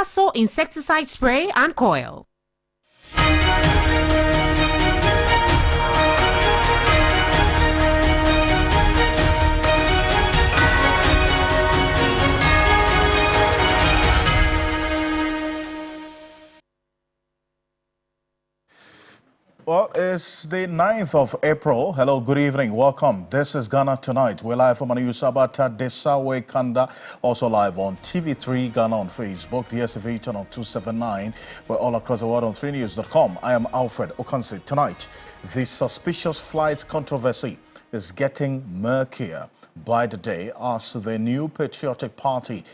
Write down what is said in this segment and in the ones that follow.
Aso insecticide spray and coil. Well, it's the 9th of April. Hello, good evening. Welcome. This is Ghana Tonight. We're live from Sabata Desawe Kanda, also live on TV3 Ghana on Facebook, the DSTV channel 279. We're all across the world on 3news.com. I am Alfred Ocansey. Tonight, the suspicious flight controversy is getting murkier by the day as the new patriotic party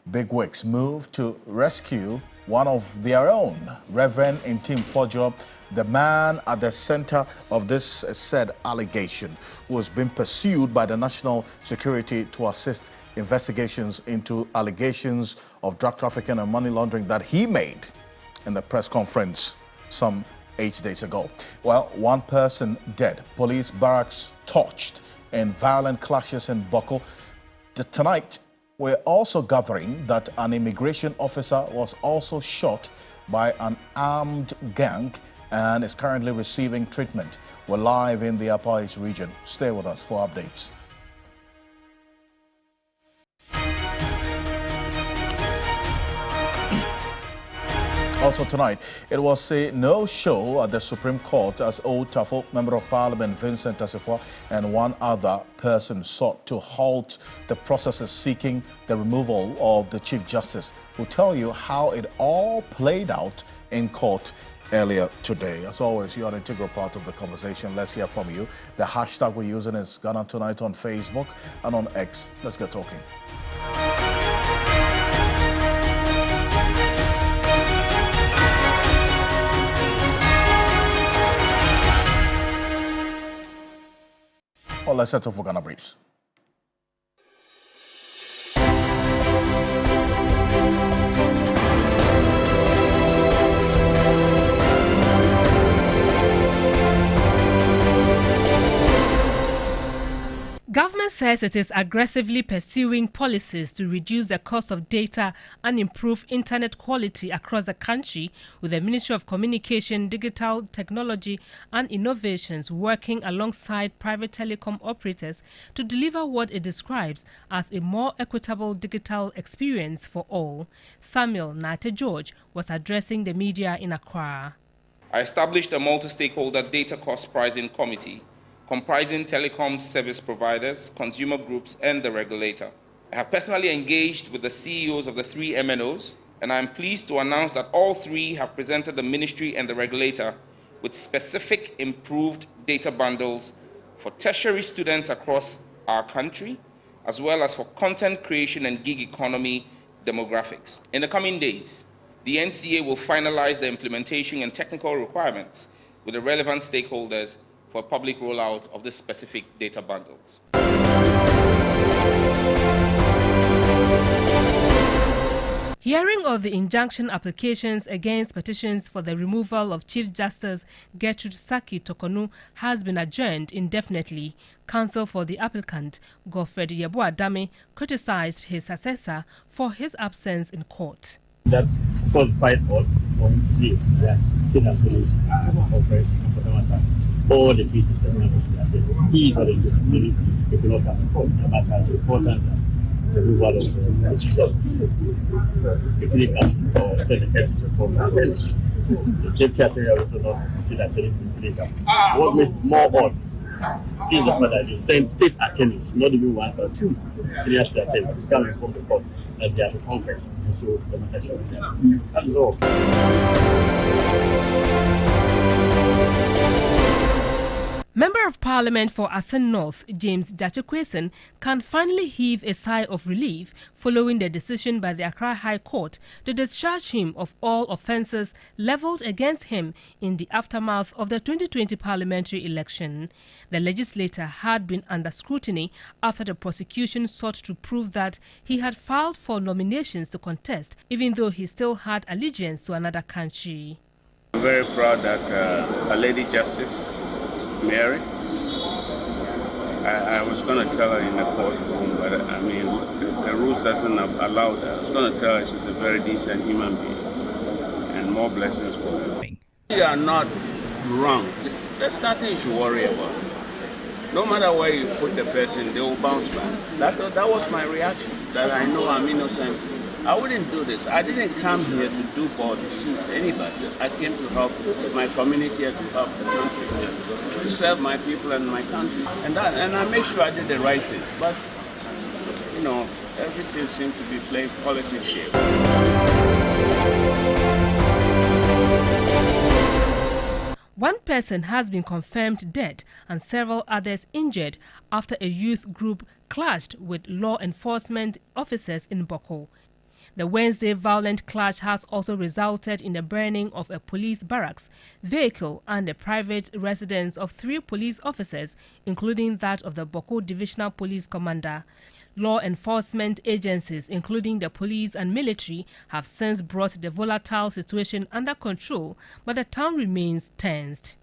bigwigs move to rescue one of their own, Reverend Intim Fojo, the man at the center of this said allegation, who has been pursued by the National Security to assist investigations into allegations of drug trafficking and money laundering that he made in the press conference some 8 days ago. Well, one person dead, police barracks torched, and violent clashes in Bawku. Tonight, we're also gathering that an immigration officer was also shot by an armed gang and is currently receiving treatment. We're live in the Upper East region. Stay with us for updates. Also tonight, it was a no-show at the Supreme Court as Old Tafo Member of Parliament Vincent Asifua and one other person sought to halt the processes seeking the removal of the Chief Justice. We'll tell you how it all played out in court earlier today. As always, you're an integral part of the conversation. Let's hear from you. The hashtag we're using is Ghana Tonight on Facebook and on X. Let's get talking. Well, let's settle for Ghana Briefs. Government says it is aggressively pursuing policies to reduce the cost of data and improve internet quality across the country, with the Ministry of Communication, Digital Technology and Innovations working alongside private telecom operators to deliver what it describes as a more equitable digital experience for all. Samuel Nate George was addressing the media in Accra. I established a multi-stakeholder data cost pricing committee comprising telecom service providers, consumer groups, and the regulator. I have personally engaged with the CEOs of the three MNOs, and I am pleased to announce that all three have presented the ministry and the regulator with specific improved data bundles for tertiary students across our country, as well as for content creation and gig economy demographics. In the coming days, the NCA will finalize the implementation and technical requirements with the relevant stakeholders for public rollout of the specific data bundles. Hearing of the injunction applications against petitions for the removal of Chief Justice Gertrude Saki Tokonu has been adjourned indefinitely. Counsel for the applicant, Godfred Yeboah-Dame, criticized his successor for his absence in court. That was quite odd for him to see that sin and solution operation for the all the pieces that he is already considering if you look at the court, no matter how important the removal of the Chief Justice. The clinical or send a message of court and tell the Chief Theatre also not consider telling the clinical. What makes more odd is the fact that they send state attorneys, not even one or two senior state attorneys, coming from the court and they are the conference. So the matter should be done. That is all. Member of Parliament for Asen North, James Gyakye Quayson, can finally heave a sigh of relief following the decision by the Accra High Court to discharge him of all offences levelled against him in the aftermath of the 2020 parliamentary election. The legislator had been under scrutiny after the prosecution sought to prove that he had filed for nominations to contest, even though he still had allegiance to another country. I'm very proud that a Lady Justice Mary, I was going to tell her in the courtroom, But I mean, the rules doesn't allow that. I was going to tell her she's a very decent human being, and more blessings for her. We are not wrong. There's nothing you should worry about. No matter where you put the person, they will bounce back. That was my reaction, that I know I'm innocent. I wouldn't do this. I didn't come here to do or deceive anybody. I came to help my community, to help the country, to serve my people and my country. And I made sure I did the right thing. But, you know, everything seemed to be playing politics here. One person has been confirmed dead and several others injured after a youth group clashed with law enforcement officers in Bawku. The Wednesday violent clash has also resulted in the burning of a police barracks, vehicle and the private residence of 3 police officers, including that of the Bawku Divisional Police Commander. Law enforcement agencies, including the police and military, have since brought the volatile situation under control, but the town remains tensed.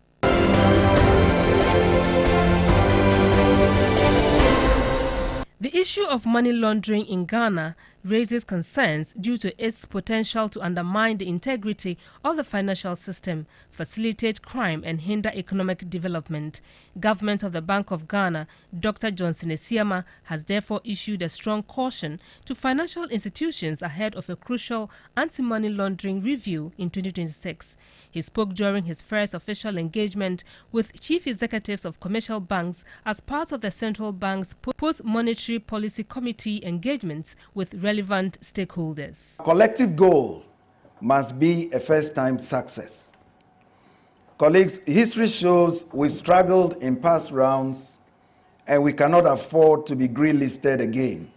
The issue of money laundering in Ghana raises concerns due to its potential to undermine the integrity of the financial system, facilitate crime and hinder economic development. Government of the Bank of Ghana, Dr. Johnson Esiama, has therefore issued a strong caution to financial institutions ahead of a crucial anti-money laundering review in 2026. He spoke during his first official engagement with chief executives of commercial banks as part of the central bank's post-monetary policy committee engagements with relevant stakeholders. Collective goal must be a first-time success. Colleagues, history shows we've struggled in past rounds and we cannot afford to be green-listed again,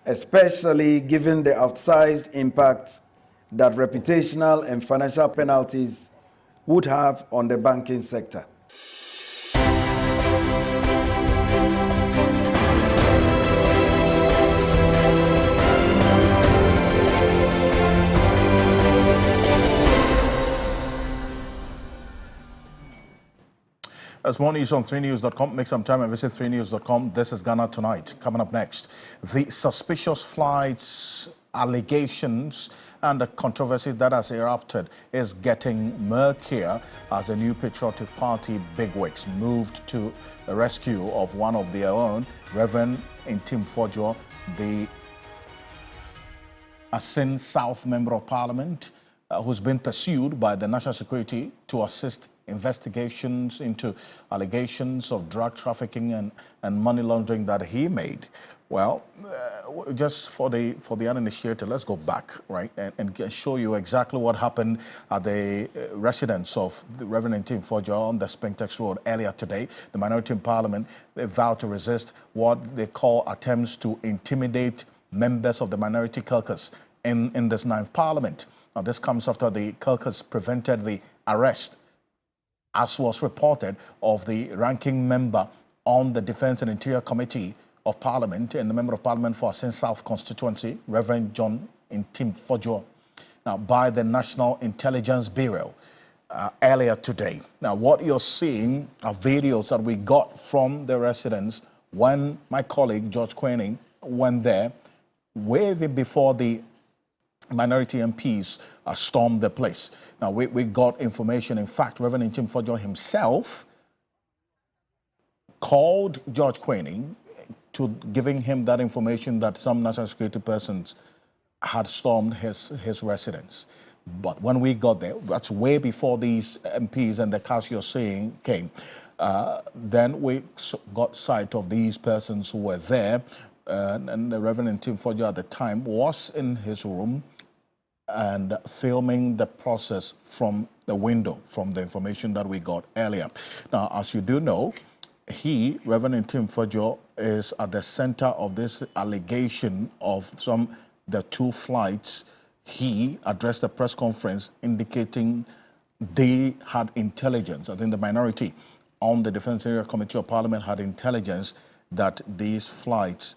especially given the outsized impact that reputational and financial penalties would have on the banking sector. As more news on 3news.com. Make some time and visit 3news.com. This is Ghana Tonight. Coming up next, the suspicious flights allegations and the controversy that has erupted is getting murkier as a new patriotic party bigwigs moved to the rescue of one of their own, Reverend Ntim Fodjo, the Asin South Member of Parliament, who's been pursued by the National Security to assist investigations into allegations of drug trafficking and money laundering that he made. Well, just for the uninitiated, let's go back, right, and show you exactly what happened at the residence of the Reverend Ntim Fodjo on the Spintex Road earlier today. The minority in Parliament, they vowed to resist what they call attempts to intimidate members of the minority caucus in this 9th Parliament. Now, this comes after the caucus prevented the arrest, as was reported, of the ranking member on the Defence and Interior Committee of Parliament and the Member of Parliament for Asin South constituency, Reverend John Ntim Fodjo, now by the National Intelligence Bureau earlier today. Now, what you're seeing are videos that we got from the residence when my colleague Gyakye Quayson went there, way before the minority MPs stormed the place. Now, we got information. In fact, Reverend Ntim Fodjo himself called Gyakye Quayson to giving him that information that some national security persons had stormed his residence. But when we got there, that's way before these MPs and the cast you're seeing came. Then we got sight of these persons who were there, and the Reverend Ntim Fodjo at the time was in his room and filming the process from the window, from the information that we got earlier. Now, as you do know, Reverend Ntim Fodjo, is at the center of this allegation of the 2 flights. He addressed a press conference indicating they had intelligence. I think the minority on the Defence Area Committee of Parliament had intelligence that these flights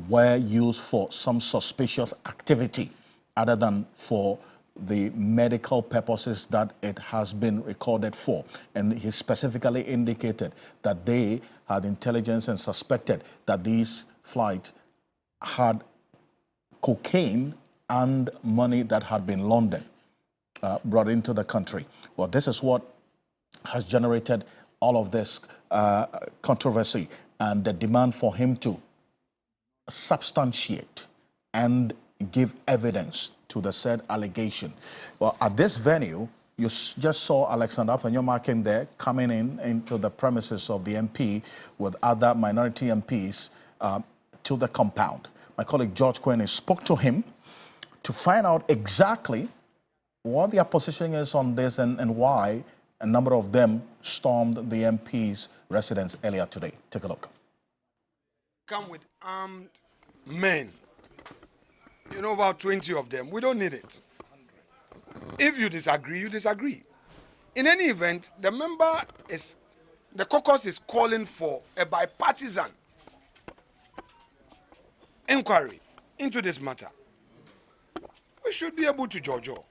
were used for some suspicious activity other than for the medical purposes that it has been recorded for. And he specifically indicated that they had intelligence and suspected that these flight had cocaine and money that had been laundered, brought into the country. Well, this is what has generated all of this controversy and the demand for him to substantiate and give evidence to the said allegation. Well, at this venue, you just saw Alexander Afenyomarkin there coming into the premises of the MP with other minority MPs to the compound. My colleague Gyakye Quayson spoke to him to find out exactly what their position is on this and why a number of them stormed the MP's residence earlier today. Take a look. Come with armed men. You know, about 20 of them. We don't need it. If you disagree, you disagree. In any event, the caucus is calling for a bipartisan inquiry into this matter. We should be able to judge all.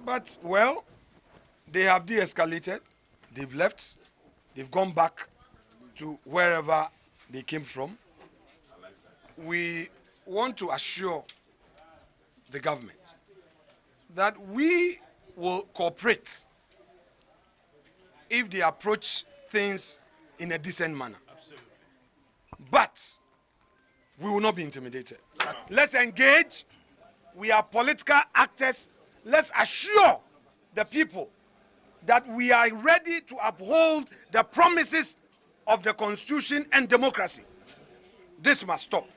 But, well, they have de-escalated, they've left, they've gone back to wherever they came from. We want to assure the government that we will cooperate if they approach things in a decent manner. Absolutely. But we will not be intimidated. Let's engage. We are political actors. Let's assure the people that we are ready to uphold the promises of the Constitution and democracy. This must stop.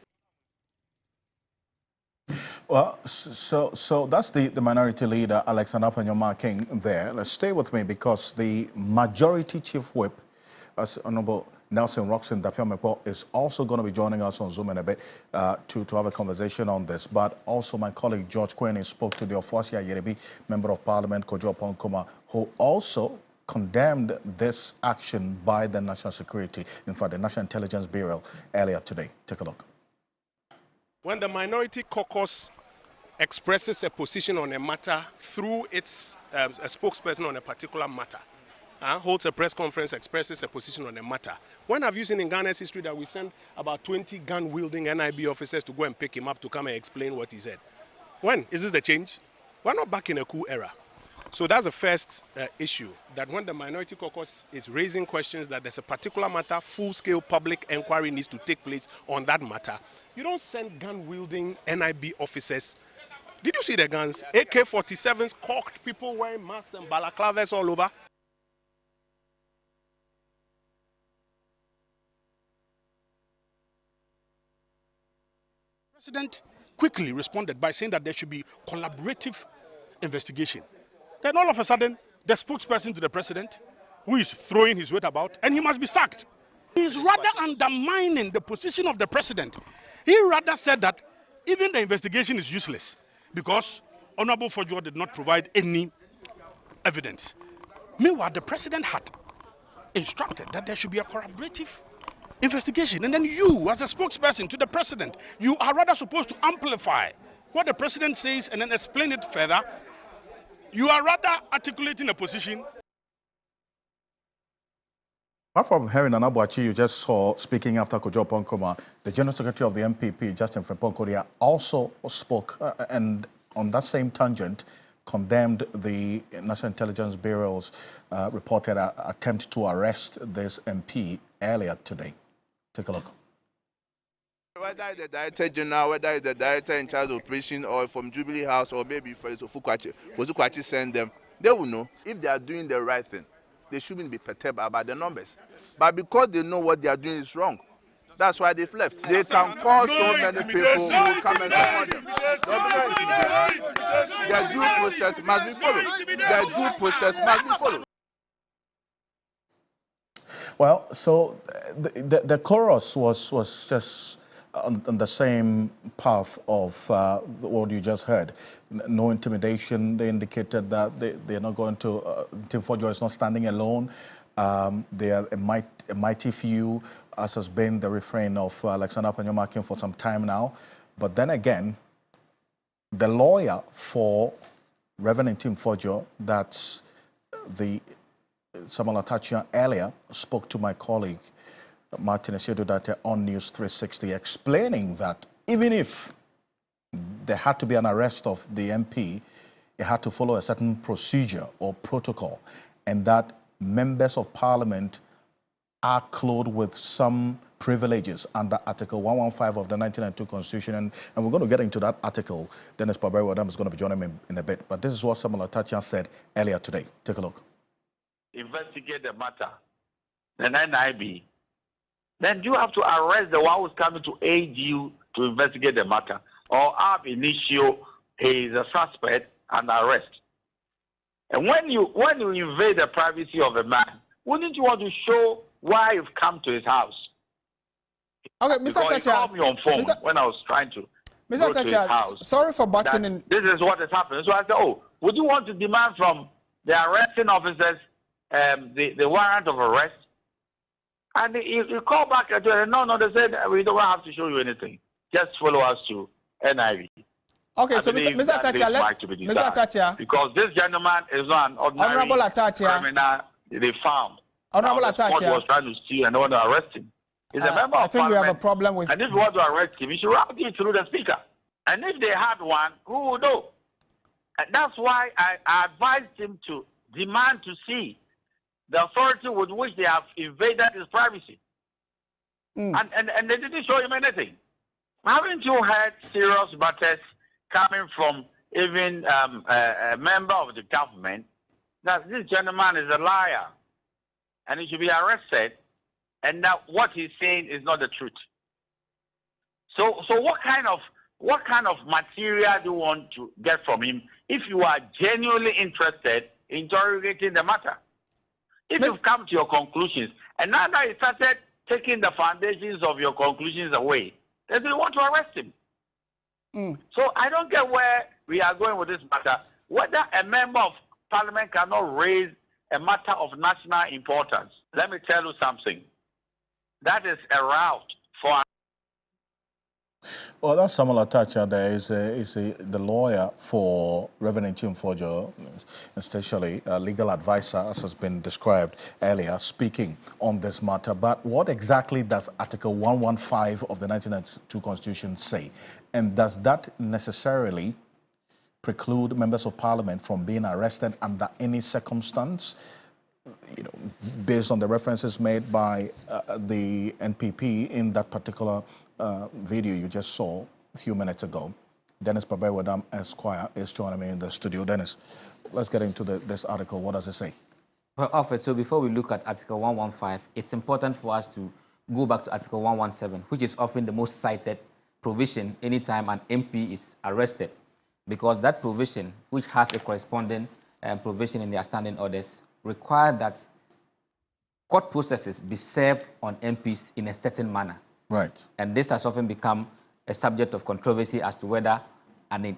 Well, so that's the minority leader, Alexander Afenyomarkin there. Let's stay with me because the majority chief whip, Honorable Nelson Roxon Dapiamepo, is also going to be joining us on Zoom in a bit to have a conversation on this. But also my colleague Gyakye Quayson spoke to the Ofosia Yerebi, Member of Parliament, Kojo Oponkoma, who also condemned this action by the National Security, in fact, the National Intelligence Bureau earlier today. Take a look. When the minority caucus expresses a position on a matter through its a spokesperson on a particular matter, holds a press conference, expresses a position on a matter. When have you seen in Ghana's history that we sent about 20 gun-wielding NIB officers to go and pick him up to come and explain what he said? When? Is this the change? We're not back in a coup era. So that's the first issue, that when the minority caucus is raising questions that there's a particular matter, full-scale public inquiry needs to take place on that matter. You don't send gun-wielding NIB officers. Did you see the guns? AK-47s, cocked people wearing masks and balaclavas all over. The president quickly responded by saying that there should be collaborative investigation. Then all of a sudden, the spokesperson to the president, who is throwing his weight about, and he must be sacked. He is rather undermining the position of the president. He rather said that even the investigation is useless because Honorable Fojo did not provide any evidence. Meanwhile, the president had instructed that there should be a collaborative investigation. And then you, as a spokesperson to the president, you are rather supposed to amplify what the president says and then explain it further. You are rather articulating a position. Apart from Herin Anabuachi, you just saw speaking after Kojo Oponkoma, the General Secretary of the MPP, Justin Frimpong-Korea, also spoke and on that same tangent condemned the National Intelligence Bureau's reported attempt to arrest this MP earlier today. Take a look. Whether it's the Director General, whether it's the Director in charge of operation, or from Jubilee House, or maybe for Fukwachi send them, they will know if they are doing the right thing. They shouldn't be perturbed about the numbers. But because they know what they are doing is wrong, that's why they've left. They can call so many people who will come and support them. Their due process must be followed. Their due process must be followed. Well, so the chorus was just on the same path of what you just heard. No intimidation. They indicated that they're not going to, Team Fojo is not standing alone. They are a mighty few, as has been the refrain of Alexander Afenyomarkin for some time now. But then again, the lawyer for Reverend Team Fojo, that's the Samuel Atachia earlier, spoke to my colleague Martin Esedudate on News 360, explaining that even if there had to be an arrest of the MP, it had to follow a certain procedure or protocol, and that members of parliament are clothed with some privileges under Article 115 of the 1992 Constitution. And we're going to get into that article. Dennis Pabari-Wadam is going to be joining me in a bit. But this is what Samuel Atachian said earlier today. Take a look. Investigate the matter, the NIB. Then you have to arrest the one who's coming to aid you to investigate the matter. Or ab initio, he is a suspect and arrest. And when you invade the privacy of a man, wouldn't you want to show why you've come to his house? Okay, Mr. Because Atachian. he called me on phone when I was trying to Mr. go to his house. Sorry for butting in. This is what is happening. So I said, oh, would you want to demand from the arresting officers the warrant of arrest? And he called back and said, no, they said, we don't have to show you anything. Just follow us to NIV. Okay, so Mr. Atachian, because this gentleman is not an ordinary criminal they found. Honorable Atachian was trying to steal and they want to arrest him. He's a member of I think we have a problem with... And if you want to arrest him, you should route it through the speaker. And if they had one, who would know? And that's why I advised him to demand to see the authority with which they have invaded his privacy. And they didn't show him anything. Haven't you heard serious matters coming from even a member of the government that this gentleman is a liar and he should be arrested, and that what he's saying is not the truth? So what kind of material do you want to get from him if you are genuinely interested in interrogating the matter? If you've come to your conclusions, and now that you started taking the foundations of your conclusions away, then you want to arrest him. So I don't get where we are going with this matter. Whether a member of parliament cannot raise a matter of national importance, let me tell you something. That is a route for... Well, that's Samuel Atachian. There is the lawyer for Reverend Chimfojo, especially a legal advisor, as has been described earlier, speaking on this matter. But what exactly does Article 115 of the 1992 Constitution say? And does that necessarily preclude members of parliament from being arrested under any circumstance? You know, based on the references made by the NPP in that particular video you just saw a few minutes ago. Dennis Pabari-Wadam, Esquire, is joining me in the studio. Dennis, let's get into this article. What does it say? Well, Alfred, so before we look at Article 115, it's important for us to go back to Article 117, which is often the most cited provision anytime an MP is arrested, because that provision, which has a corresponding provision in their standing orders, require that court processes be served on MPs in a certain manner. Right. And this has often become a subject of controversy as to whether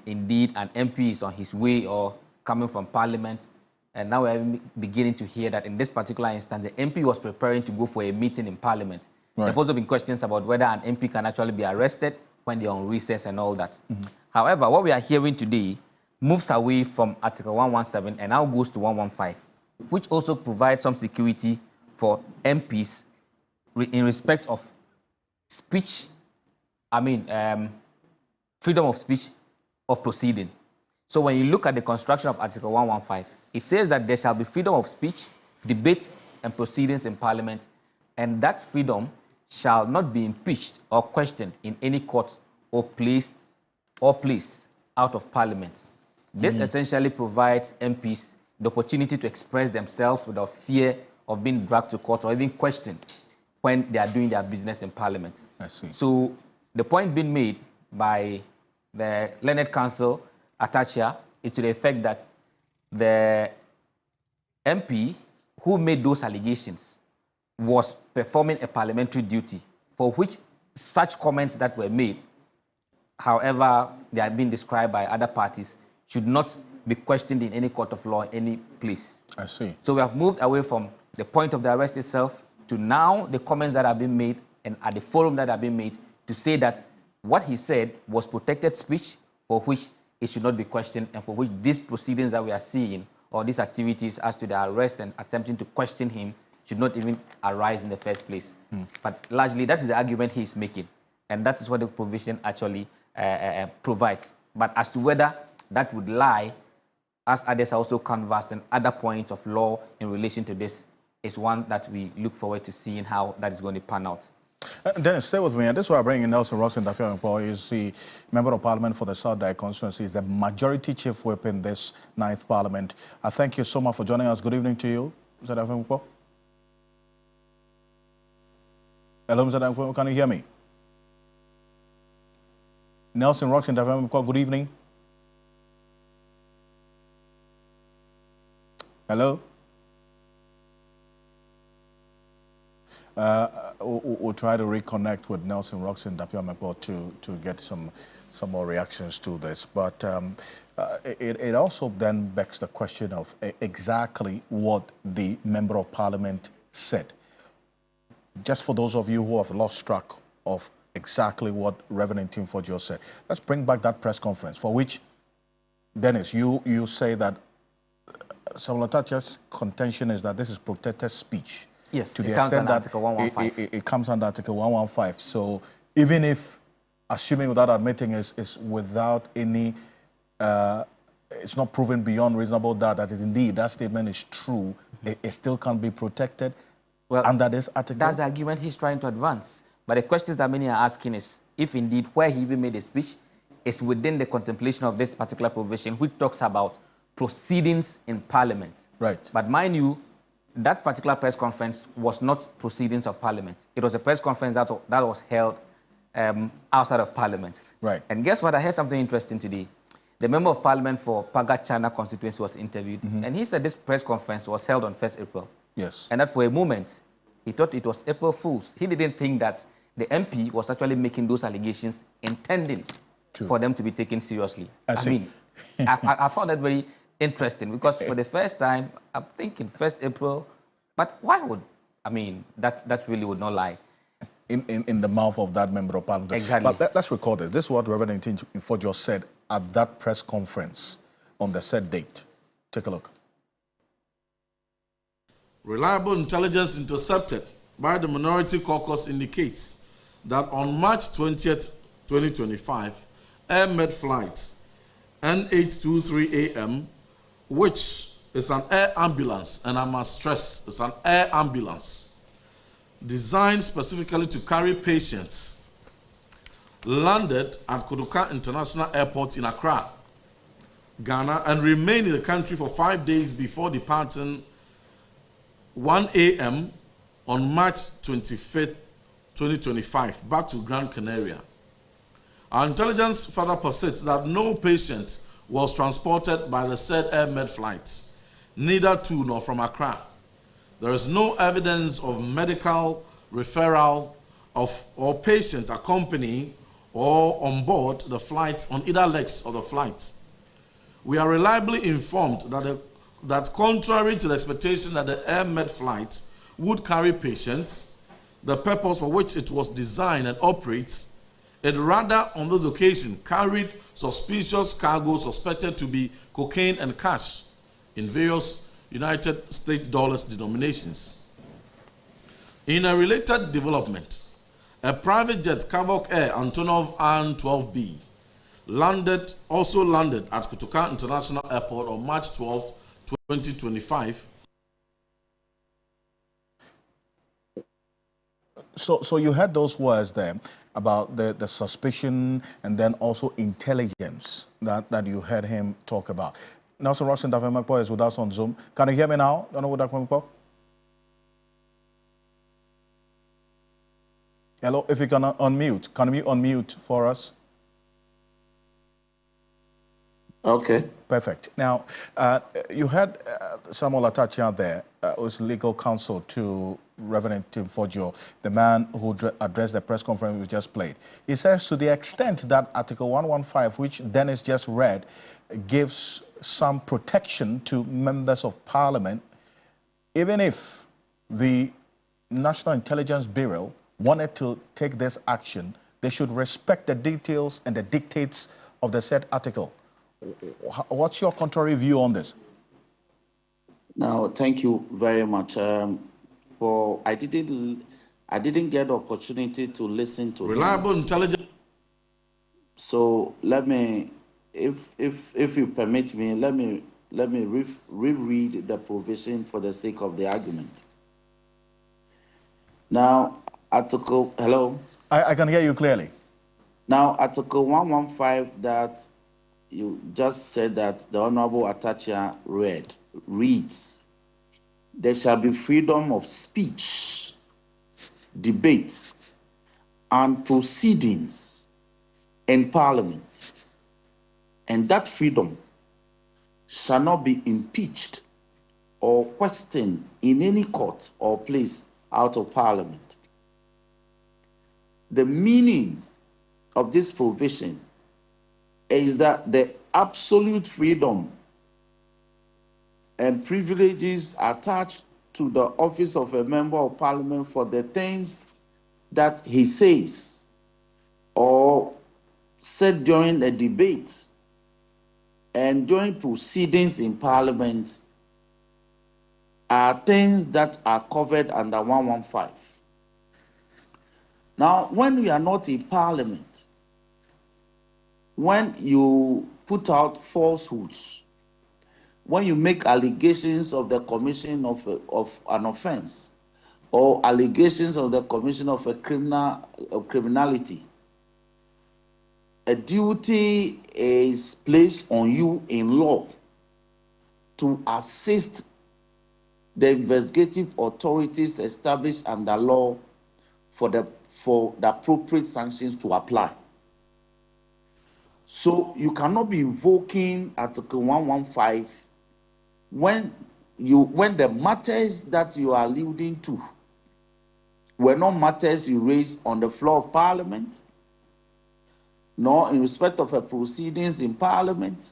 indeed an MP is on his way or coming from Parliament. And now we're beginning to hear that in this particular instance, the MP was preparing to go for a meeting in Parliament. Right. There have also been questions about whether an MP can actually be arrested when they're on recess and all that. However, what we are hearing today moves away from Article 117 and now goes to 115, which also provides some security for MPs in respect of speech, freedom of speech of proceeding. So when you look at the construction of Article 115, it says that there shall be freedom of speech, debates, and proceedings in Parliament, and that freedom shall not be impeached or questioned in any court or placed out of Parliament. This essentially provides MPs the opportunity to express themselves without fear of being dragged to court or even questioned when they are doing their business in Parliament. I see. So the point being made by the learned counsel, Atachian, is to the effect that the MP who made those allegations was performing a parliamentary duty for which such comments that were made, however they are being described by other parties, should not be questioned in any court of law, any place. I see. So we have moved away from the point of the arrest itself to now the comments that have been made and at the forum that have been made to say that what he said was protected speech for which it should not be questioned and for which these proceedings that we are seeing or these activities as to the arrest and attempting to question him should not even arise in the first place. But largely, that is the argument he is making. And that is what the provision actually provides. But as to whether that would lie, as others are also canvassing other points of law in relation to this, is one that we look forward to seeing how that is going to pan out. Dennis, stay with me. And this is why I bring in Nelson Ross Ndafia-Mekpo. He's the Member of Parliament for the South Dike constituency. He's the Majority Chief Whip in this 9th Parliament. I thank you so much for joining us. Good evening to you, Mr. Ndafia-Mekpo. Hello, Mr. Ndafia-Mekpo. Can you hear me? Nelson Ross Ndafia-Mekpo, good evening. Hello? We'll try to reconnect with Nelson Roxon Ndafia-Mekpo to get some more reactions to this. But it also then begs the question of exactly what the Member of Parliament said. Just for those of you who have lost track of exactly what Reverend Tim Fodio said, let's bring back that press conference for which, Dennis, you say that Samuel Atachia's contention is that this is protected speech. Yes, to the extent that it comes under Article 115. So even if, assuming without admitting is without any, it's not proven beyond reasonable doubt that is indeed that statement is true, it still can't be protected under this article? That's the argument he's trying to advance. But the questions that many are asking is if indeed where he even made a speech is within the contemplation of this particular provision, which talks about proceedings in Parliament. Right. But mind you, that particular press conference was not proceedings of Parliament. It was a press conference that was held outside of Parliament. Right. And guess what? I heard something interesting today. The Member of Parliament for Pagachana constituency was interviewed, and he said this press conference was held on 1st April. Yes. And that for a moment, he thought it was April Fool's. He didn't think that the MP was actually making those allegations intending for them to be taken seriously. I mean, I found that very interesting because for the first time, I'm thinking 1st April, but why would, I mean, that really would not lie. In the mouth of that Member of Parliament. Exactly. But let's record this. This is what Reverend Fodio said at that press conference on the said date. Take a look. Reliable intelligence intercepted by the Minority Caucus indicates that on March 20th, 2025, Air Med flight N823AM, which is an air ambulance, and I must stress, it's an air ambulance designed specifically to carry patients, landed at Kotoka International Airport in Accra, Ghana, and remained in the country for 5 days before departing 1 a.m. on March 25th, 2025, back to Gran Canaria. Our intelligence further posits that no patient was transported by the said Air Med flight, neither to nor from Accra. There is no evidence of medical referral of or patients accompanying or on board the flight on either legs of the flight. We are reliably informed that contrary to the expectation that the Air Med flight would carry patients, the purpose for which it was designed and operates, it rather on this occasion carried suspicious cargo suspected to be cocaine and cash in various United States dollars denominations. In a related development, a private jet, Kavok Air Antonov An-12B, also landed at Kotoka International Airport on March 12, 2025. So you had those words there about the suspicion and then also intelligence that you heard him talk about. Nelson Roxon Ndafia-Mekpo is with us on Zoom. Can you hear me now? Hello, if you can unmute. Can you unmute for us? Okay. Perfect. Now, you had Samuel Atachia there, who's legal counsel to Reverend Tim Fodio, the man who addressed the press conference we just played. He says to the extent that Article 115, which Dennis just read, gives some protection to members of Parliament, even if the National Intelligence Bureau wanted to take this action, they should respect the details and the dictates of the said article. What's your contrary view on this? Now, thank you very much. for I didn't get the opportunity to listen to reliable intelligence. So let me, if you permit me, let me reread the provision for the sake of the argument. Now, Article, hello? I can hear you clearly. Now, Article 115 that you just said that the Honorable Atachia reads, there shall be freedom of speech, debate, and proceedings in Parliament, and that freedom shall not be impeached or questioned in any court or place out of Parliament. The meaning of this provision is that the absolute freedom and privileges attached to the office of a member of Parliament for the things that he says or said during a debate and during proceedings in Parliament are things that are covered under 115. Now, when we are not in Parliament, when you put out falsehoods, when you make allegations of the commission of an offense or allegations of the commission of a criminality, a duty is placed on you in law to assist the investigative authorities established under law for the appropriate sanctions to apply. So you cannot be invoking Article 115 when the matters that you are alluding to were not matters you raised on the floor of Parliament, nor in respect of a proceedings in Parliament,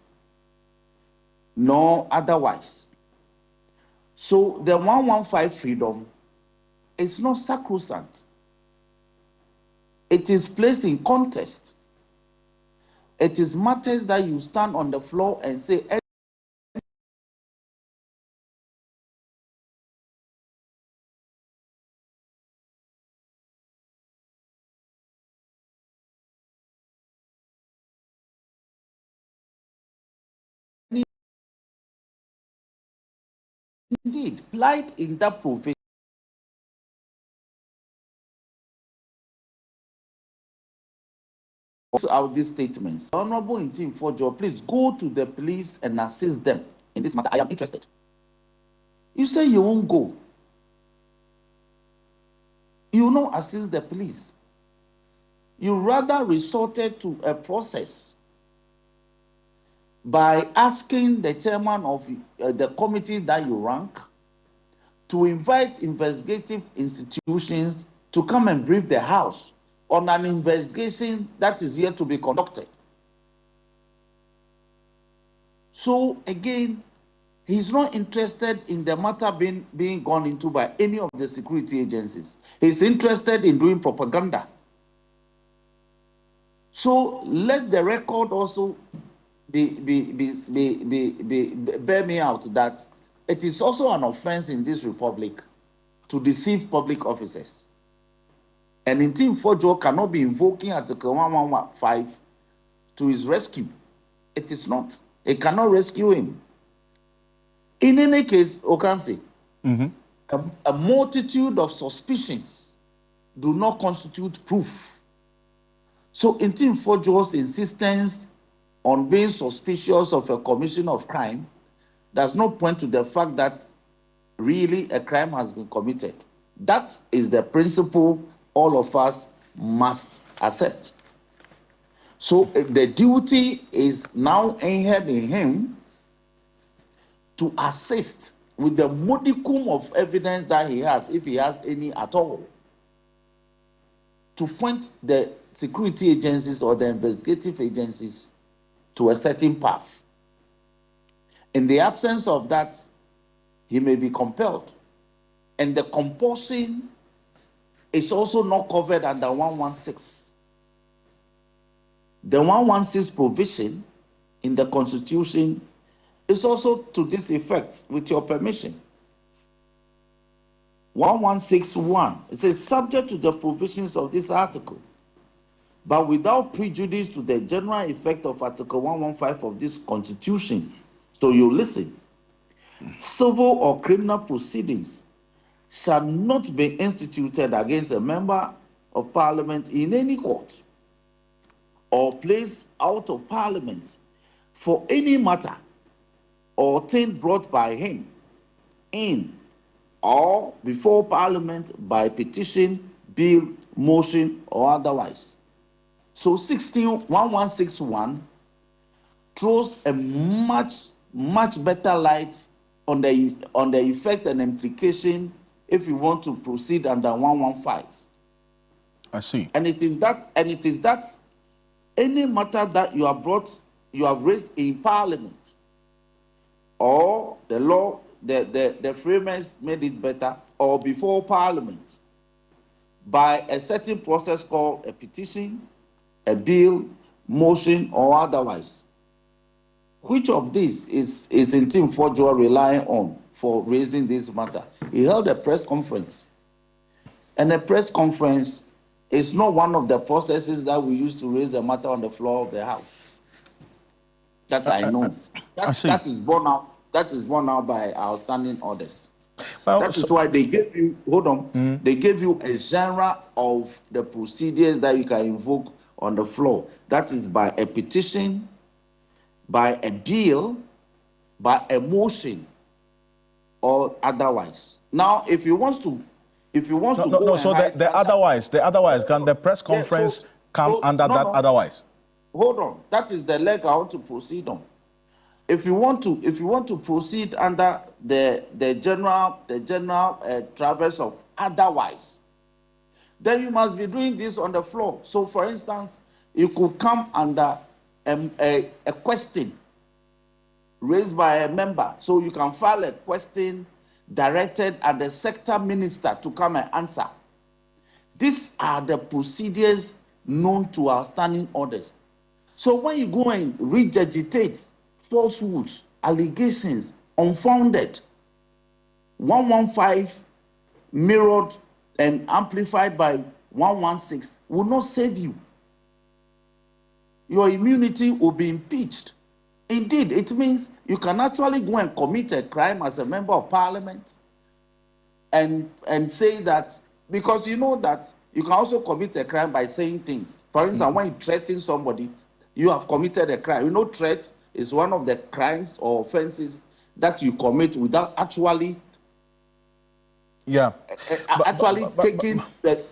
nor otherwise. So the 115 freedom is not sacrosanct. It is placed in contest. It is matters that you stand on the floor and say, indeed, light in that provision. Out these statements. Honorable Intim Fojo, please go to the police and assist them in this matter. I am interested. You say you won't go. You will not assist the police. You rather resorted to a process by asking the chairman of the committee that you rank to invite investigative institutions to come and brief the House on an investigation that is yet to be conducted. So again, he's not interested in the matter being gone into by any of the security agencies. He's interested in doing propaganda. So let the record also bear me out that it is also an offense in this republic to deceive public officers. And Intim Fojo cannot be invoking Article 115 to his rescue. It is not. It cannot rescue him. In any case, Ocansey, a multitude of suspicions do not constitute proof. So Intim Fojo's insistence on being suspicious of a commission of crime does not point to the fact that really a crime has been committed. That is the principle all of us must accept. So the duty is now inherent in him to assist with the modicum of evidence that he has, if he has any at all, to point the security agencies or the investigative agencies to a certain path. In the absence of that, he may be compelled. And the compulsion is also not covered under 116. The 116 provision in the Constitution is also to this effect, with your permission. 1161. It says, subject to the provisions of this article, but without prejudice to the general effect of Article 115 of this Constitution. So you listen. Civil or criminal proceedings shall not be instituted against a member of Parliament in any court or placed out of Parliament for any matter or thing brought by him in or before Parliament by petition, bill, motion, or otherwise. So 1161 throws a much better light on the effect and implication if you want to proceed under 115. I see. And it is that any matter that you have raised in Parliament, or the law, the framers made it better, or before Parliament, by a certain process called a petition, a bill, motion, or otherwise. Which of these is in Team Fojo relying on for raising this matter? He held a press conference. And a press conference is not one of the processes that we use to raise a matter on the floor of the House. That I know. That is borne out. That is borne out by our standing orders. Well, that is why they gave you, hold on, they gave you a genre of the procedures that you can invoke on the floor. That is by a petition, by a bill, by a motion, or otherwise. Now, if you want to, the otherwise, can the press conference come under that otherwise? Hold on, that is the leg I want to proceed on. If you want to proceed under the general traverse of otherwise, then you must be doing this on the floor. So, for instance, you could come under a question raised by a member. So you can file a question directed at the sector minister to come and answer. These are the procedures known to our standing orders. So when you go and regurgitate falsehoods, allegations, unfounded, 115 mirrored and amplified by 116 will not save you. Your immunity will be impeached. Indeed, it means you can actually go and commit a crime as a member of Parliament and say that, because you know that you can also commit a crime by saying things. For instance, when you threaten somebody, you have committed a crime. You know, threat is one of the crimes or offenses that you commit without actually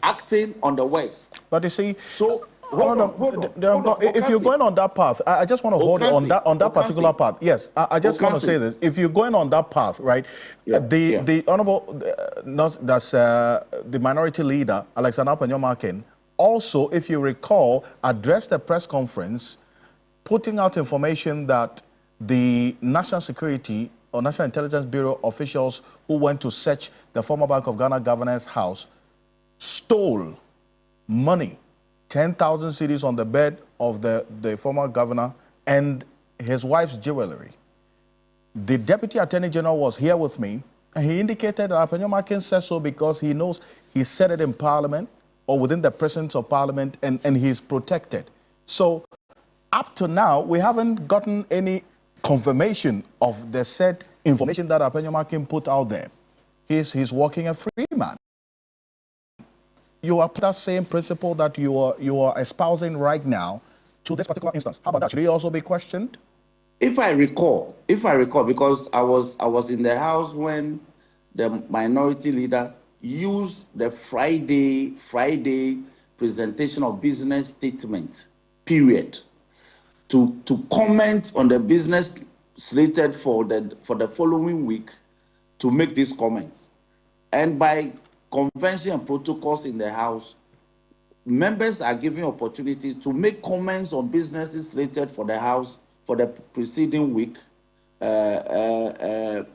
acting on the words. But you see, so hold on. If you're going on that path, I just want to hold on that particular path. Yes, I just want to say this. If you're going on that path, right, the honorable, that's the minority leader, Alexander Panyomakin, also, if you recall, addressed a press conference putting out information that the National Security or National Intelligence Bureau officials who went to search the former Bank of Ghana governor's house stole money, 10,000 cedis on the bed of the former governor and his wife's jewelry. The Deputy Attorney General was here with me, and he indicated that Panyomakin said so because he knows he said it in Parliament or within the presence of Parliament, and he's protected. So up to now, we haven't gotten any confirmation of the said information that Panyomakin put out there. He's working a free man. You are that same principle that you are espousing right now to this particular instance. How about that? Should he also be questioned? If I recall, because I was in the House when the minority leader used the Friday presentation of business statement period to comment on the business slated for the following week, to make these comments. And by convention and protocols in the House, members are given opportunities to make comments on businesses slated for the House for the preceding week, and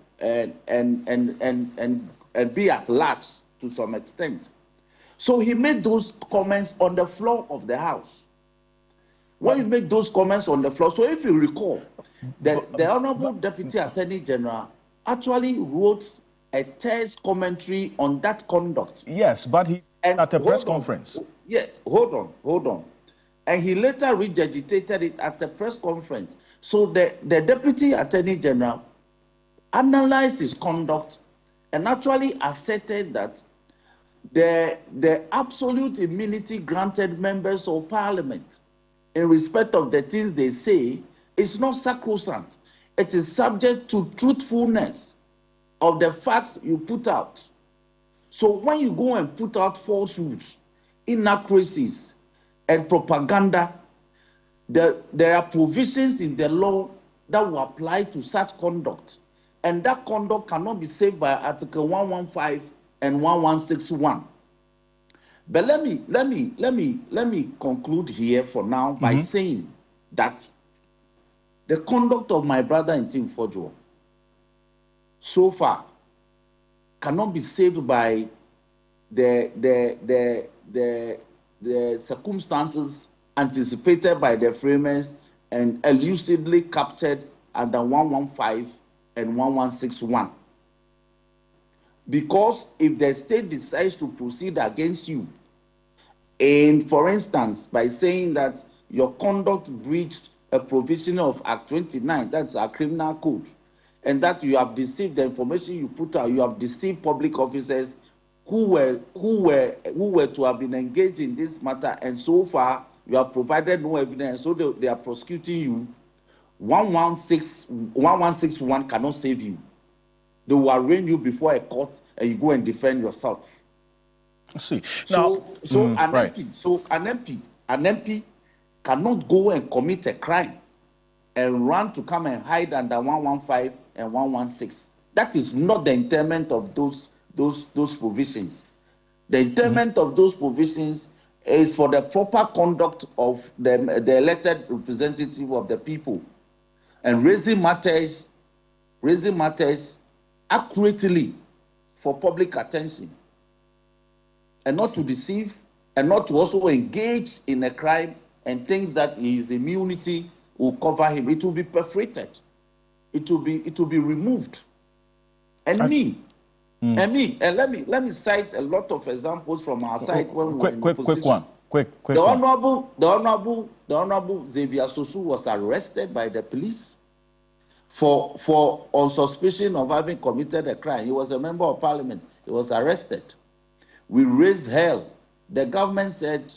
be at large to some extent. So he made those comments on the floor of the House. When you make those comments on the floor, so if you recall, the Honorable Deputy Attorney General actually wrote a terse commentary on that conduct. Yes, but he at a press conference. Yeah, hold on. And he later regurgitated it at the press conference. So the Deputy Attorney General analyzed his conduct and actually asserted that the absolute immunity granted members of Parliament in respect of the things they say is not sacrosanct. It is subject to truthfulness of the facts you put out. So when you go and put out falsehoods, inaccuracies, and propaganda, there are provisions in the law that will apply to such conduct. And that conduct cannot be saved by Article 115 and 1161. But let me conclude here for now by saying that the conduct of my brother in Team Fojo so far cannot be saved by the circumstances anticipated by the framers and elusively captured under 115 and 1161. Because if the state decides to proceed against you, and for instance, by saying that your conduct breached a provision of Act 29, that's our criminal code, and that you have deceived the information you put out, you have deceived public officers who were to have been engaged in this matter, and so far you have provided no evidence, so they are prosecuting you. 1161 cannot save you. They will arraign you before a court, and you go and defend yourself. I see. An MP cannot go and commit a crime and run to come and hide under 115 and 116. That is not the intent of those provisions. The intent of those provisions is for the proper conduct of the elected representative of the people, and raising matters accurately for public attention, and not to deceive, and not to also engage in a crime and things that his immunity will cover him. It will be perforated. It will be removed. And let me cite a lot of examples from our side when we were in opposition. The Honorable Xavier Sosu was arrested by the police for on suspicion of having committed a crime. He was a member of parliament. He was arrested. We raised hell. The government said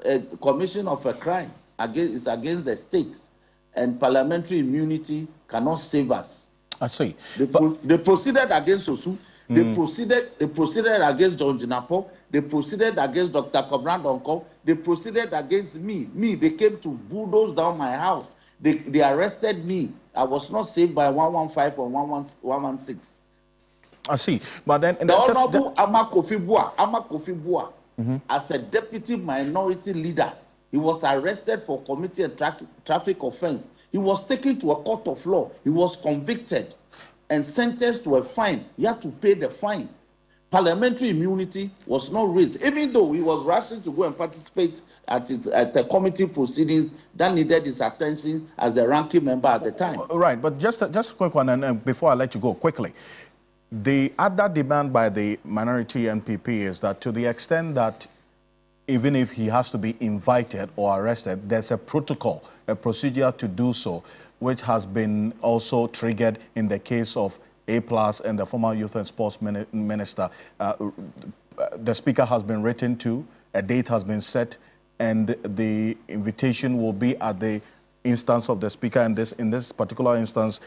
a commission of a crime is against the states, and parliamentary immunity cannot save us. I see. They proceeded against Sosu. They proceeded against John Jinapo. They proceeded against Dr. Kobran Donko. They proceeded against me. They came to bulldoze down my house. They arrested me. I was not saved by 115 or 116. I see. But then the Honorable Ama Kofi Bua, as a deputy minority leader, he was arrested for committing a traffic offense. He was taken to a court of law. He was convicted and sentenced to a fine. He had to pay the fine. Parliamentary immunity was not raised, even though he was rushing to go and participate at the committee proceedings that needed his attention as the ranking member at the time. Right, but just a quick one, and before I let you go quickly. The other demand by the minority NPP is that to the extent that even if he has to be invited or arrested, there's a protocol, a procedure to do so, which has been also triggered in the case of A+ and the former Youth and Sports Minister. The Speaker has been written to, a date has been set, and the invitation will be at the instance of the Speaker, and in this particular instance,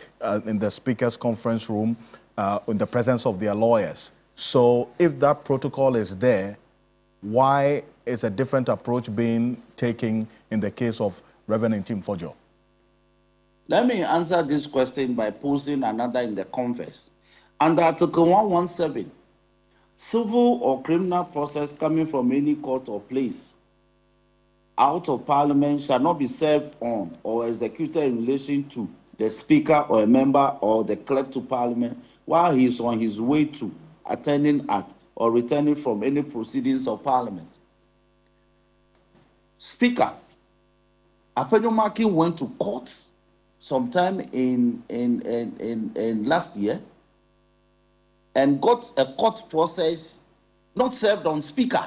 in the Speaker's conference room, in the presence of their lawyers. So if that protocol is there, why is a different approach being taken in the case of Reverend Tim Fojo? Let me answer this question by posing another in the converse. Under Article 117, civil or criminal process coming from any court or place out of Parliament shall not be served on or executed in relation to the Speaker or a member or the clerk to Parliament while he is on his way to, attending at, or returning from any proceedings of Parliament. Speaker, Afenyo went to court sometime in last year and got a court process not served on speaker.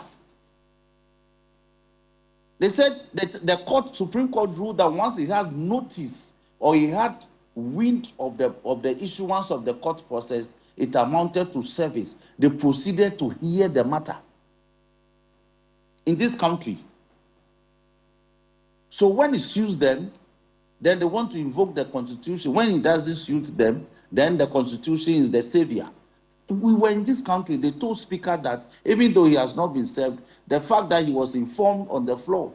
They said that the Supreme Court ruled that once he has notice or he had wind of the issuance of the court process, it amounted to service. They proceeded to hear the matter in this country. So when it suits them, then they want to invoke the Constitution. When it doesn't suit them, then the Constitution is the savior. We were in this country, they told Speaker that even though he has not been served, the fact that he was informed on the floor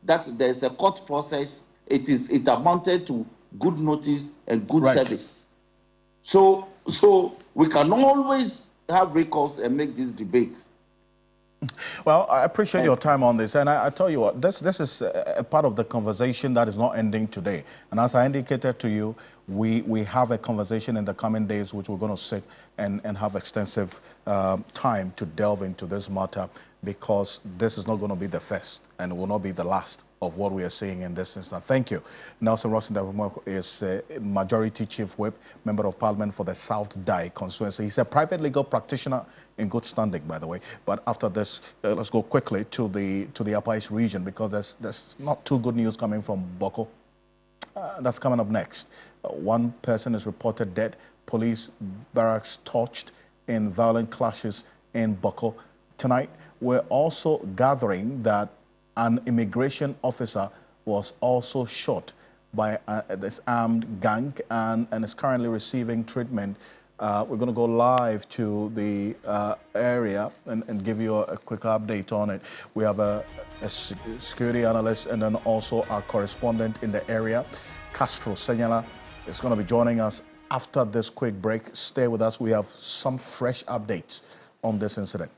that there's a court process, it amounted to good notice and good service. So we can always have recourse and make these debates. Well, I appreciate your time on this, and I tell you what, this is a part of the conversation that is not ending today. And as I indicated to you, we have a conversation in the coming days which we're going to sit and have extensive time to delve into this matter, because this is not going to be the first and it will not be the last of what we are seeing in this instance. Thank you. Nelson Rossendale is Majority Chief Whip, Member of Parliament for the South Dai constituency. He's a private legal practitioner in good standing, by the way. But after this, let's go quickly to the Upper East region, because there's not too good news coming from Bawku. That's coming up next. One person is reported dead. Police barracks torched in violent clashes in Bawku. Tonight, we're also gathering that an immigration officer was also shot by this armed gang and is currently receiving treatment. We're going to go live to the area and give you a quick update on it. We have a security analyst and then also our correspondent in the area, Castro Senyala, is going to be joining us after this quick break. Stay with us. We have some fresh updates on this incident.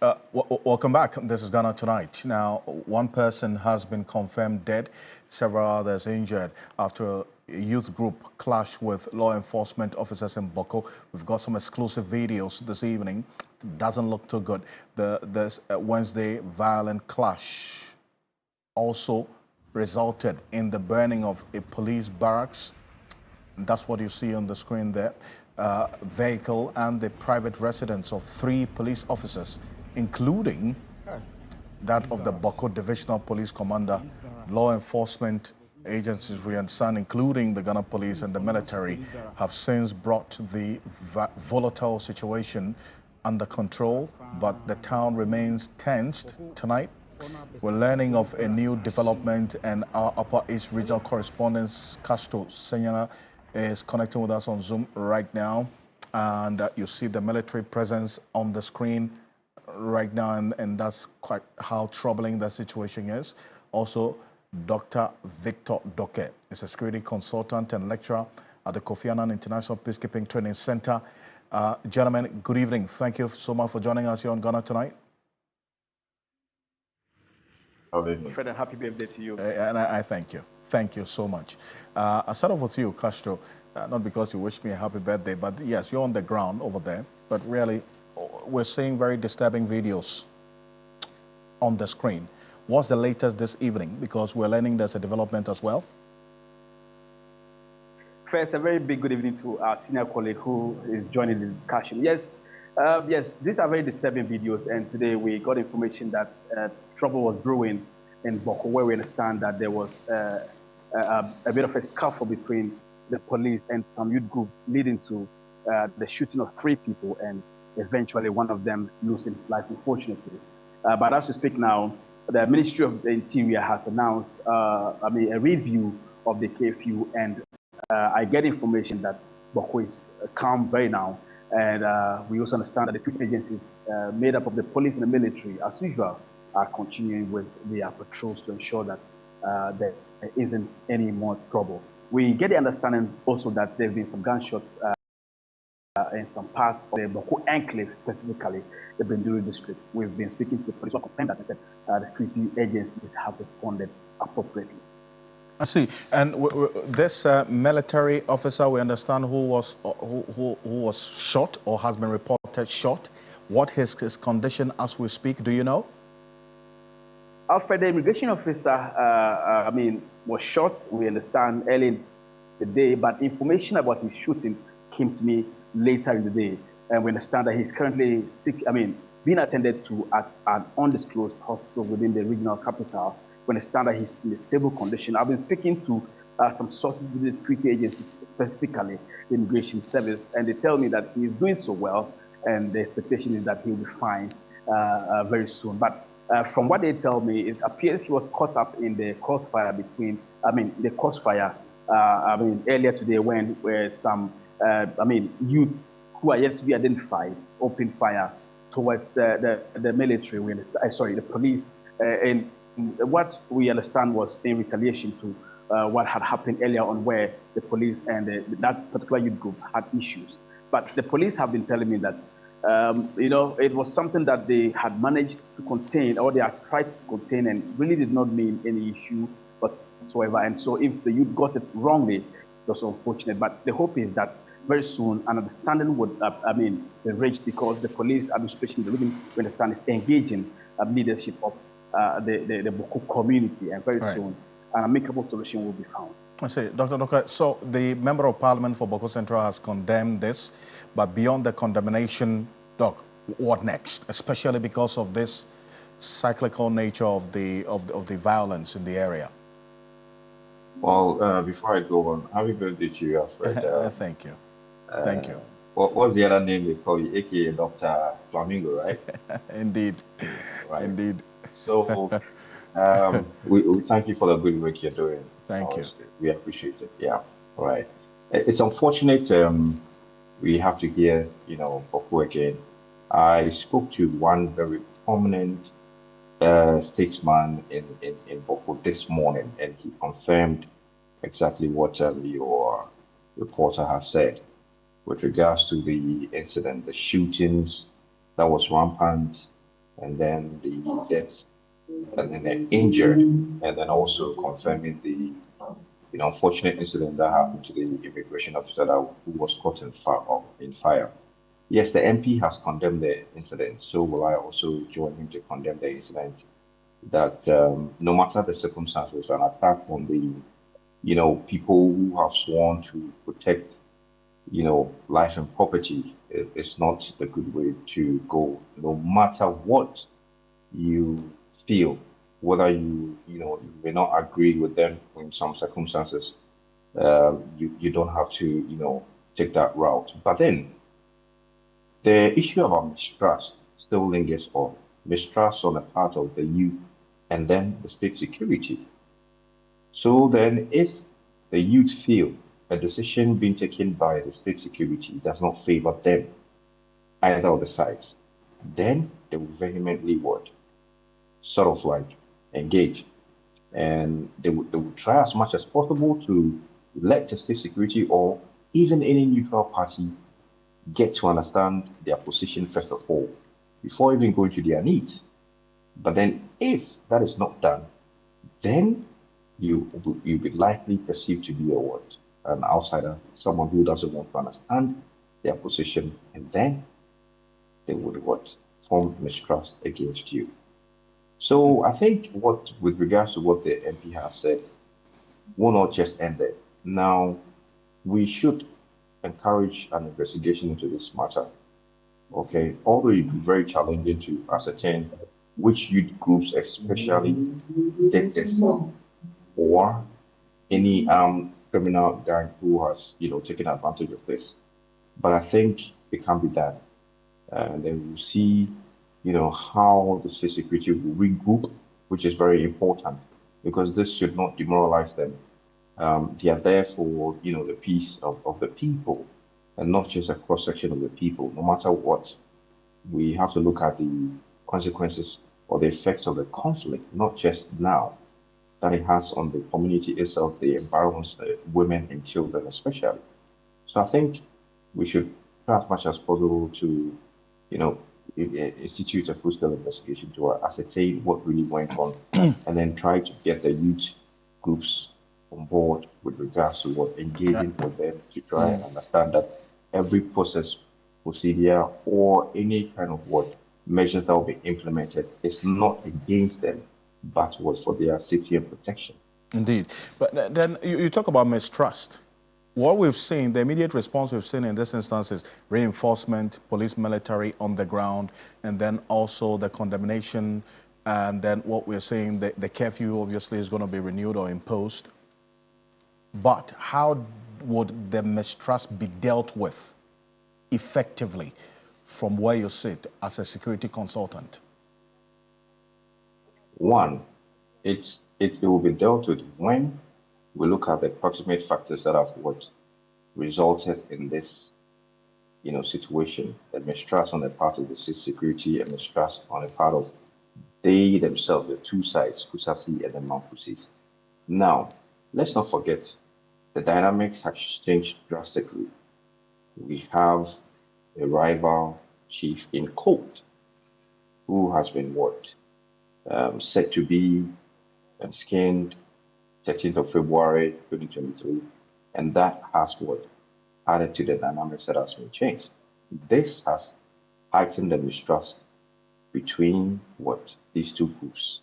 Welcome back. This is Ghana Tonight. Now, one person has been confirmed dead, several others injured after a youth group clashed with law enforcement officers in Bawku. We've got some exclusive videos this evening. Doesn't look too good. This Wednesday violent clash also resulted in the burning of a police barracks. That's what you see on the screen there. Vehicle and the private residence of 3 police officers, including that of the Bawku Divisional Police Commander. Law enforcement agencies, we understand, including the Ghana Police and the military, have since brought the volatile situation under control, but the town remains tensed tonight. We're learning of a new development, and our Upper East Regional correspondent, Castro Senyana, is connecting with us on Zoom right now. And you see the military presence on the screen right now, and that's quite how troubling the situation is. Also, Dr. Victor Doke is a security consultant and lecturer at the Kofi Annan International Peacekeeping Training Center. Gentlemen, good evening. Thank you so much for joining us here on Ghana Tonight. Fred, and happy birthday to you. And I thank you. Thank you so much. I'll start off with you, Castro. Not because you wish me a happy birthday, but yes, you're on the ground over there. But really, we're seeing very disturbing videos on the screen. What's the latest this evening? Because we're learning there's a development as well. First, a very big good evening to our senior colleague who is joining the discussion. Yes, these are very disturbing videos, and today we got information that trouble was brewing in Bawku, where we understand that there was a bit of a scuffle between the police and some youth group, leading to the shooting of 3 people, and eventually one of them losing his life, unfortunately. But as we speak now, the Ministry of the Interior has announced a review of the curfew, and I get information that Bawku is calm very now. And we also understand that the security agencies made up of the police and the military, as usual, are continuing with their patrols to ensure that there isn't any more trouble. We get the understanding also that there have been some gunshots in some parts of the Bawku enclave, specifically the Benduri district. We've been speaking to the police who confirmed that and said the security agencies have responded appropriately. I see. And this military officer, we understand, who was shot or has been reported shot. What is his condition as we speak? Do you know? Alfred, the immigration officer, was shot, we understand, early in the day, but information about his shooting came to me later in the day. And we understand that he's currently sick, being attended to at an undisclosed hospital within the regional capital. We understand that he's in a stable condition. I've been speaking to some sources within the security agencies, specifically the immigration service, and they tell me that he is doing so well, and the expectation is that he'll be fine very soon. But from what they tell me, it appears he was caught up in the crossfire earlier today when some, youth who are yet to be identified opened fire towards the military, the police, and what we understand was in retaliation to what had happened earlier on, where the police and that particular youth group had issues. But the police have been telling me that it was something that they had managed to contain, or they had tried to contain, and really did not mean any issue whatsoever. And so if the youth got it wrongly, it was unfortunate. But the hope is that very soon an understanding would be reached, because the police administration, we understand, is engaging leadership of the Bawku community, and very soon an amicable solution will be found. I see. Dr. Doka, so the Member of Parliament for Bawku Central has condemned this, but beyond the condemnation, Doc, what next? Especially because of this cyclical nature of the violence in the area. Well, before I go on, happy birthday to you, Alfred. Thank you. Thank you. What's the other name they call you? AKA Dr. Flamingo, right? Indeed. Right. Indeed. So we thank you for the good work you're doing. Thank you. We appreciate it. Yeah. All right. It's unfortunate we have to hear, Bawku again. I spoke to one very prominent statesman in Bawku this morning, and he confirmed exactly what your reporter has said with regards to the incident, the shootings that was rampant and then the death, and then the injured, and then also confirming the unfortunate incident that happened to the immigration officer who was caught in fire. Yes, the MP has condemned the incident, so will I also join him to condemn the incident that no matter the circumstances, an attack on the people who have sworn to protect life and property is not a good way to go, no matter what you feel, whether you may not agree with them in some circumstances. You don't have to take that route. But then the issue about mistrust still lingers on. Mistrust on the part of the youth and then the state security. So then if the youth feel a decision being taken by the state security does not favor them, either of the sides, then they will vehemently sort of like engage. And they would try as much as possible to let the state security or even any neutral party get to understand their position first of all, before even going to their needs. But then if that is not done, then you'll be likely perceived to be an outsider, someone who doesn't want to understand their position, and then they would form mistrust against you. So I think with regards to what the MP has said, will not just end there. Now, we should encourage an investigation into this matter. Okay, although it would be very challenging to ascertain which youth groups especially did this, or any criminal gang who has taken advantage of this. But I think it can be done. And then we'll see how the state security will regroup, which is very important, because this should not demoralize them. They are there for the peace of the people, and not just a cross section of the people. No matter what, we have to look at the consequences or the effects of the conflict, not just now, that it has on the community itself, the environments, the women and children especially. So I think we should try as much as possible to, institute a full-scale investigation to ascertain what really went on, and then try to get the youth groups on board with regards to engaging with them to try and understand that every procedure, or any kind of measure that will be implemented is not against them, but was for their safety and protection. Indeed. But then you talk about mistrust. What we've seen, the immediate response we've seen in this instance is reinforcement, police, military on the ground, and then also the condemnation, and then what we're seeing, the curfew obviously is going to be renewed or imposed. But how would the mistrust be dealt with effectively from where you sit as a security consultant? One, it will be dealt with when we look at the proximate factors that have resulted in this situation, the mistrust on the part of the state security and mistrust on the part of they themselves, the two sides, Kusasi and the Mampusis. Now, let's not forget, the dynamics have changed drastically. We have a rival chief in court who has been said to be skinned 13th of February 2023, and that has added to the dynamics that has been changed. This has heightened the mistrust between these two groups.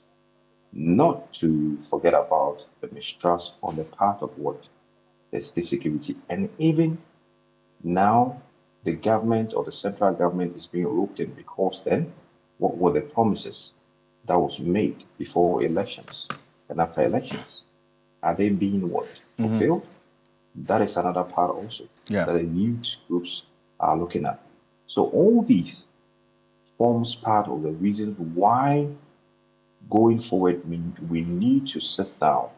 Not to forget about the mistrust on the part of the state security, and even now the government or the central government is being roped in, because then what were the promises that was made before elections and after elections? Are they being fulfilled? That is another part also that the youth groups are looking at. So all these forms part of the reason why going forward we need to sit down.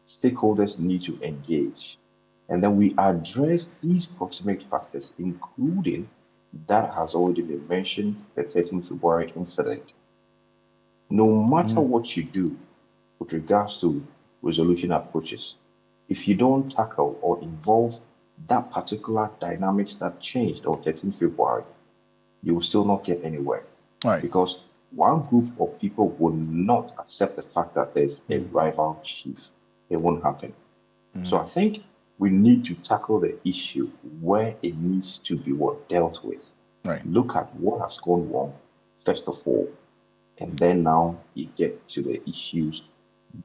Stakeholders need to engage, and then we address these proximate factors, including that has already been mentioned, the 13th February incident. No matter what you do with regards to resolution approaches, if you don't tackle or involve that particular dynamics that changed on 13th February, you will still not get anywhere. Right. Because one group of people will not accept the fact that there's a rival chief, it won't happen. So I think we need to tackle the issue where it needs to be dealt with. Right. Look at what has gone wrong, first of all, and then now you get to the issues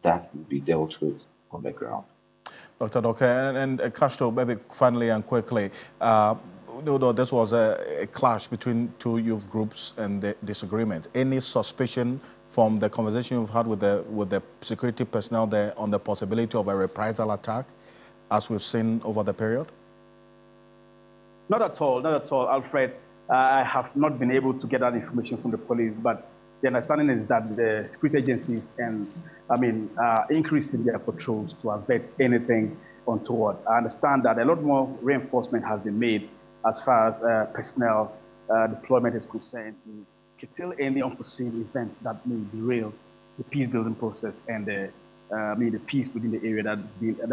that will be dealt with on the ground. Dr. Doke, and Castro, maybe finally and quickly, this was a clash between two youth groups and the disagreement. Any suspicion from the conversation you've had with the security personnel there on the possibility of a reprisal attack, as we've seen over the period? Not at all, Alfred. I have not been able to get that information from the police, but the understanding is that the security agencies increasing their patrols to avert anything untoward. I understand that a lot more reinforcement has been made as far as personnel deployment is concerned to curtail any unforeseen event that may derail the peace building process and the peace within the area that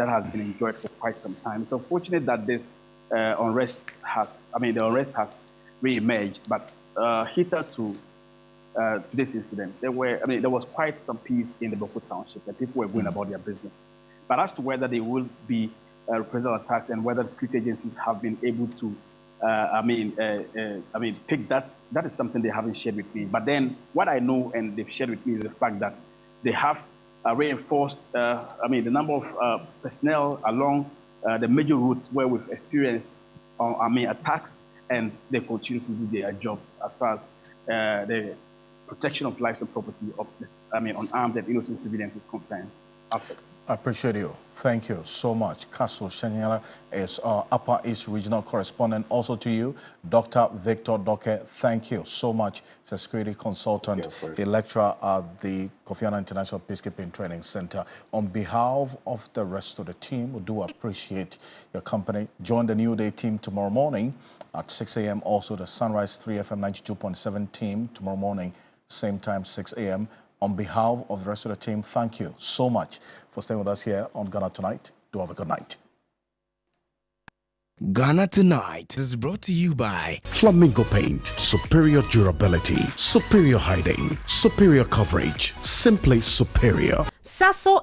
has been enjoyed for quite some time. It's unfortunate that this unrest has re-emerged, but hitherto this incident, there was quite some peace in the Bawku township, and people were going about their businesses. But as to whether they will be reprisal attacks and whether the security agencies have been able to, pick that is something they haven't shared with me. But then what I know and they've shared with me is the fact that they have reinforced, the number of personnel along the major routes where we've experienced, attacks, and they continue to do their jobs as far as the protection of life and property of unarmed and innocent civilians is concerned. I appreciate you. Thank you so much. Kaso Shenyala is our Upper East Regional Correspondent. Also to you, Dr. Victor Doke, thank you so much. He's a security consultant, a lecturer at the Kofi Annan International Peacekeeping Training Center. On behalf of the rest of the team, we do appreciate your company. Join the New Day team tomorrow morning at 6 a.m. Also the Sunrise 3FM 92.7 team tomorrow morning, same time, 6 a.m. On behalf of the rest of the team, thank you so much for staying with us here on Ghana Tonight. Do have a good night. Ghana Tonight is brought to you by Flamingo Paint. Superior durability, superior hiding, superior coverage, simply superior. Sasso